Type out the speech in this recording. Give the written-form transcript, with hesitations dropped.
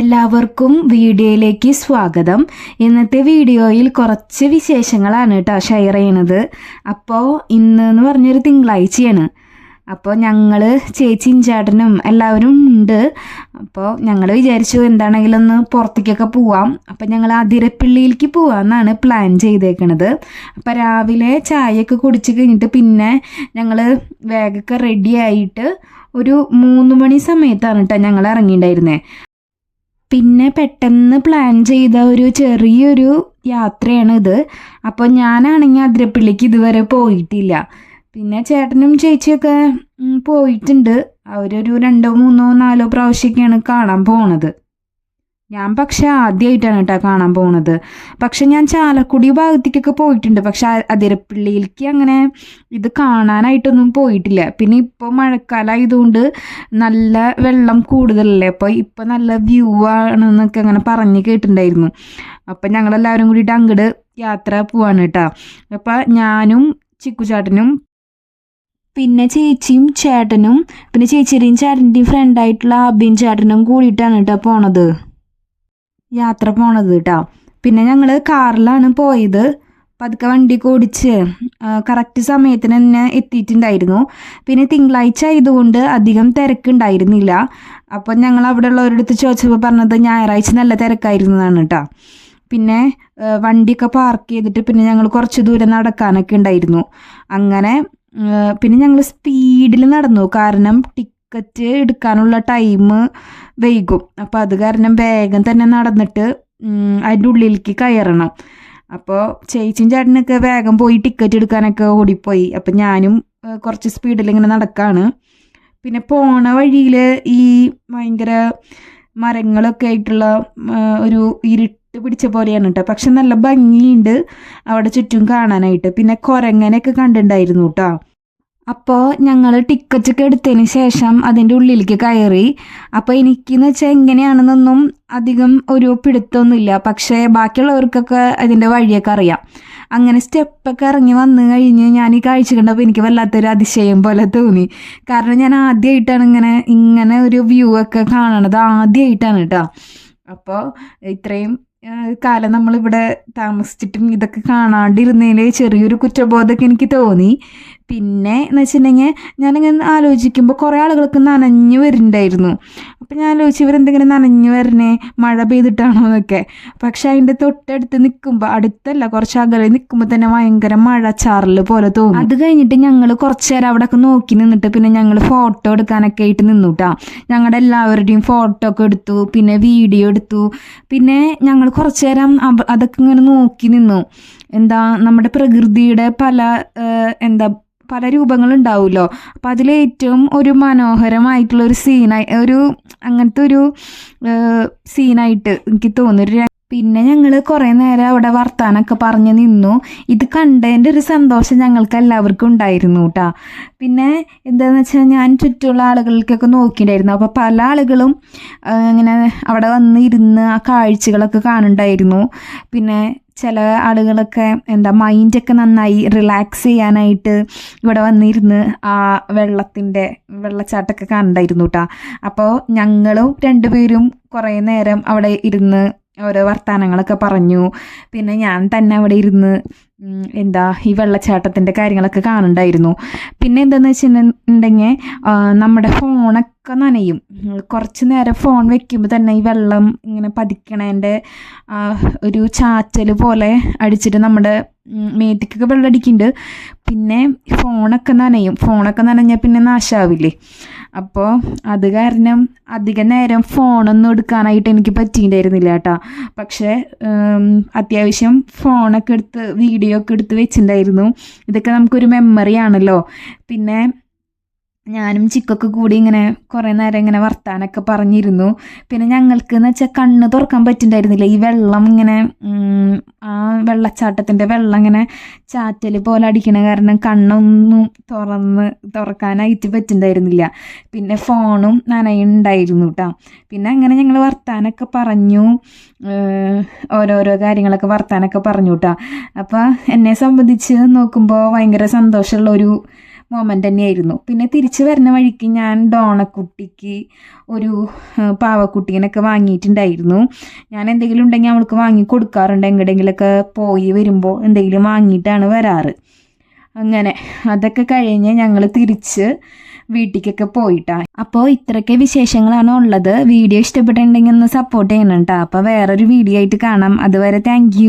എല്ലാവർക്കും വീഡിയോയിലേക്ക് സ്വാഗതം. ഇന്നത്തെ വീഡിയോയിൽ കുറച്ച് വിശേഷങ്ങളാണ് കേട്ടോ ഷെയർ ചെയ്യണത്. അപ്പോൾ ഇന്ന് പറഞ്ഞൊരു തിങ്കളാഴ്ചയാണ്. അപ്പോൾ ഞങ്ങൾ ചേച്ചിയും ചേട്ടനും എല്ലാവരും ഉണ്ട്. അപ്പോൾ ഞങ്ങൾ വിചാരിച്ചു എന്താണെങ്കിലും ഒന്ന് പുറത്തേക്കൊക്കെ പോവാം. അപ്പോൾ ഞങ്ങൾ അതിരപ്പിള്ളിയിലേക്ക് പോവാമെന്നാണ് പ്ലാൻ ചെയ്തേക്കണത്. അപ്പോൾ രാവിലെ ചായയൊക്കെ കുടിച്ച് കഴിഞ്ഞിട്ട് പിന്നെ ഞങ്ങൾ വേഗമൊക്കെ റെഡി ആയിട്ട് ഒരു 3 മണി സമയത്താണ് കേട്ടോ ഞങ്ങൾ ഇറങ്ങിയിട്ടുണ്ടായിരുന്നത്. പിന്നെ പെട്ടെന്ന് പ്ലാൻ ചെയ്ത ഒരു ചെറിയൊരു യാത്രയാണ് ഇത്. അപ്പോൾ ഞാനാണെങ്കിൽ അതിരപ്പള്ളിക്ക് ഇതുവരെ പോയിട്ടില്ല. പിന്നെ ചേട്ടനും ചേച്ചിയൊക്കെ പോയിട്ടുണ്ട്. അവരൊരു 2, 3, 4 പ്രാവശ്യമൊക്കെയാണ് കാണാൻ പോണത്. ഞാൻ പക്ഷെ ആദ്യമായിട്ടാണ് കേട്ടോ കാണാൻ പോണത്. പക്ഷെ ഞാൻ ചാലക്കുടി ഭാഗത്തേക്കൊക്കെ പോയിട്ടുണ്ട്. പക്ഷെ അതിരപ്പള്ളിയിലേക്ക് അങ്ങനെ ഇത് കാണാനായിട്ടൊന്നും പോയിട്ടില്ല. പിന്നെ ഇപ്പോൾ മഴക്കാലമായതുകൊണ്ട് നല്ല വെള്ളം കൂടുതലല്ലേ, അപ്പോൾ ഇപ്പം നല്ല വ്യൂ ആണെന്നൊക്കെ അങ്ങനെ പറഞ്ഞ് കേട്ടിട്ടുണ്ടായിരുന്നു. അപ്പം ഞങ്ങളെല്ലാവരും കൂടിയിട്ട് അങ്ങോട്ട് യാത്ര പോവാണ് കേട്ടോ. അപ്പം ഞാനും ചിക്കുചേട്ടനും പിന്നെ ചേച്ചിയും ചേട്ടനും പിന്നെ ചേച്ചിയുടെയും ചേട്ടൻ്റെയും ഫ്രണ്ടായിട്ടുള്ള അബിയും ചേട്ടനും കൂടിയിട്ടാണ് കേട്ടോ യാത്ര പോണത് കേട്ടോ. പിന്നെ ഞങ്ങൾ കാറിലാണ് പോയത്. പതുക്കെ വണ്ടിയൊക്കെ ഓടിച്ച് കറക്റ്റ് സമയത്തിന് തന്നെ എത്തിയിട്ടുണ്ടായിരുന്നു. പിന്നെ തിങ്കളാഴ്ച ആയതുകൊണ്ട് അധികം തിരക്കുണ്ടായിരുന്നില്ല. അപ്പം ഞങ്ങൾ അവിടെ ഉള്ളവരടുത്ത് ചോദിച്ചപ്പോൾ പറഞ്ഞത് ഞായറാഴ്ച നല്ല തിരക്കായിരുന്നതാണ് കേട്ടോ. പിന്നെ വണ്ടിയൊക്കെ പാർക്ക് ചെയ്തിട്ട് പിന്നെ ഞങ്ങൾ കുറച്ച് ദൂരം നടക്കാനൊക്കെ ഉണ്ടായിരുന്നു. അങ്ങനെ പിന്നെ ഞങ്ങൾ സ്പീഡിൽ നടന്നു. കാരണം ടിക്കറ്റ് എടുക്കാനുള്ള ടൈം വൈകും. അപ്പോൾ അത് കാരണം വേഗം തന്നെ നടന്നിട്ട് അതിൻ്റെ ഉള്ളിലേക്ക് കയറണം. അപ്പോൾ ചേച്ചിയും ചേട്ടനൊക്കെ വേഗം പോയി ടിക്കറ്റ് എടുക്കാനൊക്കെ ഓടിപ്പോയി. അപ്പം ഞാനും കുറച്ച് സ്പീഡിൽ ഇങ്ങനെ നടക്കാണ്. പിന്നെ പോണ വഴിയിൽ ഈ ഭയങ്കര മരങ്ങളൊക്കെ ആയിട്ടുള്ള ഒരു ഇരുട്ട് പിടിച്ച പോലെയാണ് കേട്ടോ. പക്ഷെ നല്ല ഭംഗിയുണ്ട് അവിടെ ചുറ്റും കാണാനായിട്ട്. പിന്നെ കുരങ്ങനെയൊക്കെ കണ്ടിട്ടുണ്ടായിരുന്നു കേട്ടോ. അപ്പോൾ ഞങ്ങൾ ടിക്കറ്റൊക്കെ എടുത്തതിന് ശേഷം അതിൻ്റെ ഉള്ളിലേക്ക് കയറി. അപ്പോൾ എനിക്കെന്ന് വെച്ചാൽ എങ്ങനെയാണെന്നൊന്നും അധികം ഒരു പിടുത്തമൊന്നുമില്ല. പക്ഷേ ബാക്കിയുള്ളവർക്കൊക്കെ അതിൻ്റെ വഴിയൊക്കെ അറിയാം. അങ്ങനെ സ്റ്റെപ്പൊക്കെ ഇറങ്ങി വന്നു കഴിഞ്ഞ് ഞാൻ ഈ കാഴ്ച കണ്ടപ്പോൾ എനിക്ക് വല്ലാത്തൊരു അതിശയം പോലെ തോന്നി. കാരണം ഞാൻ ആദ്യമായിട്ടാണ് ഇങ്ങനെ ഒരു വ്യൂ ഒക്കെ കാണണത്. ആദ്യമായിട്ടാണ് കേട്ടോ. അപ്പോൾ ഇത്രയും കാലം നമ്മളിവിടെ താമസിച്ചിട്ടും ഇതൊക്കെ കാണാണ്ടിരുന്നതിൽ ചെറിയൊരു കുറ്റബോധമൊക്കെ എനിക്ക് തോന്നി. പിന്നെ എന്ന് വെച്ചിട്ടുണ്ടെങ്കിൽ ഞാനിങ്ങനെ ആലോചിക്കുമ്പോൾ കുറേ ആളുകൾക്ക് നനഞ്ഞു വരുന്നുണ്ടായിരുന്നു. അപ്പം ഞാൻ ആലോചിച്ചു ഇവരെന്തെങ്കിലും നനഞ്ഞു വരണേ, മഴ പെയ്തിട്ടാണോ എന്നൊക്കെ. പക്ഷെ അതിൻ്റെ തൊട്ടടുത്ത് നിൽക്കുമ്പോൾ, അടുത്തല്ല കുറച്ച് അകലെ നിൽക്കുമ്പോൾ തന്നെ ഭയങ്കര മഴച്ചാറൽ പോലെ തോന്നി. അത് കഴിഞ്ഞിട്ട് ഞങ്ങൾ കുറച്ച് നേരം അവിടെയൊക്കെ നോക്കി നിന്നിട്ട് പിന്നെ ഞങ്ങൾ ഫോട്ടോ എടുക്കാനൊക്കെ ആയിട്ട് നിന്നു കേട്ടോ. ഞങ്ങളുടെ എല്ലാവരുടെയും ഫോട്ടോ ഒക്കെ എടുത്തു, പിന്നെ വീഡിയോ എടുത്തു. പിന്നെ ഞങ്ങൾ കുറച്ച് നേരം അതൊക്കെ ഇങ്ങനെ നോക്കി നിന്നു. നമ്മുടെ പ്രകൃതിയുടെ പല രൂപങ്ങളുണ്ടാവുമല്ലോ. അപ്പം അതിലേറ്റവും ഒരു മനോഹരമായിട്ടുള്ളൊരു അങ്ങനത്തെ ഒരു സീനായിട്ട് എനിക്ക് തോന്നി. പിന്നെ ഞങ്ങൾ കുറേ നേരം അവിടെ വർത്താനൊക്കെ പറഞ്ഞ് നിന്നു. ഇത് കണ്ടതിൻ്റെ ഒരു സന്തോഷം ഞങ്ങൾക്ക് എല്ലാവർക്കും ഉണ്ടായിരുന്നു കേട്ടോ. പിന്നെ എന്താണെന്ന് വെച്ചാൽ ഞാൻ ചുറ്റുമുള്ള ആളുകൾക്കൊക്കെ നോക്കിയിട്ടുണ്ടായിരുന്നു. അപ്പോൾ പല ആളുകളും ഇങ്ങനെ അവിടെ വന്ന് ഇരുന്ന് ആ കാഴ്ചകളൊക്കെ കാണുന്നുണ്ടായിരുന്നു. പിന്നെ ചില ആളുകളൊക്കെ മൈൻഡൊക്കെ നന്നായി റിലാക്സ് ചെയ്യാനായിട്ട് ഇവിടെ വന്നിരുന്ന് ആ വെള്ളച്ചാട്ടമൊക്കെ കാണണ്ടായിരുന്നു കേട്ടോ. അപ്പോൾ ഞങ്ങളും 2 പേരും കുറേ നേരം അവിടെ ഇരുന്ന് ഓരോ വർത്തമാനങ്ങളൊക്കെ പറഞ്ഞു. പിന്നെ ഞാൻ തന്നെ അവിടെ ഇരുന്ന് ഈ വെള്ളച്ചാട്ടത്തിൻ്റെ കാര്യങ്ങളൊക്കെ കാണുന്നുണ്ടായിരുന്നു. പിന്നെ എന്താണെന്ന് വെച്ചിട്ടുണ്ടെങ്കിൽ നമ്മുടെ ഫോണൊക്കെ നനയും. കുറച്ച് നേരം ഫോൺ വെക്കുമ്പോൾ തന്നെ ഈ വെള്ളം ഇങ്ങനെ പതിക്കണേൻ്റെ ഒരു ചാറ്റൽ പോലെ അടിച്ചിട്ട് നമ്മുടെ മേത്തേക്കൊക്കെ വെള്ളം അടിക്കുന്നുണ്ട്. പിന്നെ ഫോണൊക്കെ നനഞ്ഞാൽ പിന്നെ നാശാവില്ലേ. അപ്പോൾ അത് കാരണം അധികം നേരം ഫോണൊന്നും എടുക്കാനായിട്ട് എനിക്ക് പറ്റിയിട്ടുണ്ടായിരുന്നില്ല കേട്ടോ. പക്ഷേ അത്യാവശ്യം ഫോണൊക്കെ എടുത്ത് വീഡിയോ ഒക്കെ എടുത്ത് വെച്ചിട്ടുണ്ടായിരുന്നു. ഇതൊക്കെ നമുക്കൊരു മെമ്മറി ആണല്ലോ. പിന്നെ ഞാനും ചിക്കൊക്കെ കൂടി ഇങ്ങനെ കുറേ നേരം ഇങ്ങനെ വർത്താനൊക്കെ പറഞ്ഞിരുന്നു. പിന്നെ ഞങ്ങൾക്ക് എന്ന് വെച്ചാൽ കണ്ണ് തുറക്കാൻ പറ്റുന്നുണ്ടായിരുന്നില്ല. ഈ വെള്ളം ഇങ്ങനെ ആ വെള്ളച്ചാട്ടത്തിൻ്റെ വെള്ളം ഇങ്ങനെ ചാറ്റൽ പോലെ അടിക്കണ കാരണം കണ്ണൊന്നും തുറക്കാനായിട്ട് പറ്റുന്നുണ്ടായിരുന്നില്ല. പിന്നെ ഫോണും നനയുണ്ടായിരുന്നു കേട്ടോ. പിന്നെ അങ്ങനെ ഞങ്ങൾ വർത്താനൊക്കെ പറഞ്ഞു, ഓരോരോ കാര്യങ്ങളൊക്കെ വർത്താനൊക്കെ പറഞ്ഞു കേട്ടോ. അപ്പോൾ എന്നെ സംബന്ധിച്ച് നോക്കുമ്പോൾ ഭയങ്കര സന്തോഷമുള്ളൊരു മൊമെൻ്റ് തന്നെയായിരുന്നു. പിന്നെ തിരിച്ച് വരുന്ന വഴിക്ക് ഞാൻ ഡോണക്കുട്ടിക്ക് ഒരു പാവക്കുട്ടീനൊക്കെ വാങ്ങിയിട്ടുണ്ടായിരുന്നു. ഞാൻ എന്തെങ്കിലും ഉണ്ടെങ്കിൽ അവൾക്ക് വാങ്ങി കൊടുക്കാറുണ്ട്. എങ്ങടെങ്കിലൊക്കെ പോയി വരുമ്പോൾ എന്തെങ്കിലും വാങ്ങിയിട്ടാണ് വരാറ്. അങ്ങനെ അതൊക്കെ കഴിഞ്ഞ് ഞങ്ങൾ തിരിച്ച് വീട്ടിലേക്കൊക്കെ പോയിട്ടാണ്. അപ്പോൾ ഇത്രയൊക്കെ വിശേഷങ്ങളാണ് ഉള്ളത്. വീഡിയോ ഇഷ്ടപ്പെട്ടിട്ടുണ്ടെങ്കിൽ ഒന്ന് സപ്പോർട്ട് ചെയ്യണം കേട്ടോ. അപ്പോൾ വേറൊരു വീഡിയോ ആയിട്ട് കാണാം. അതുവരെ താങ്ക്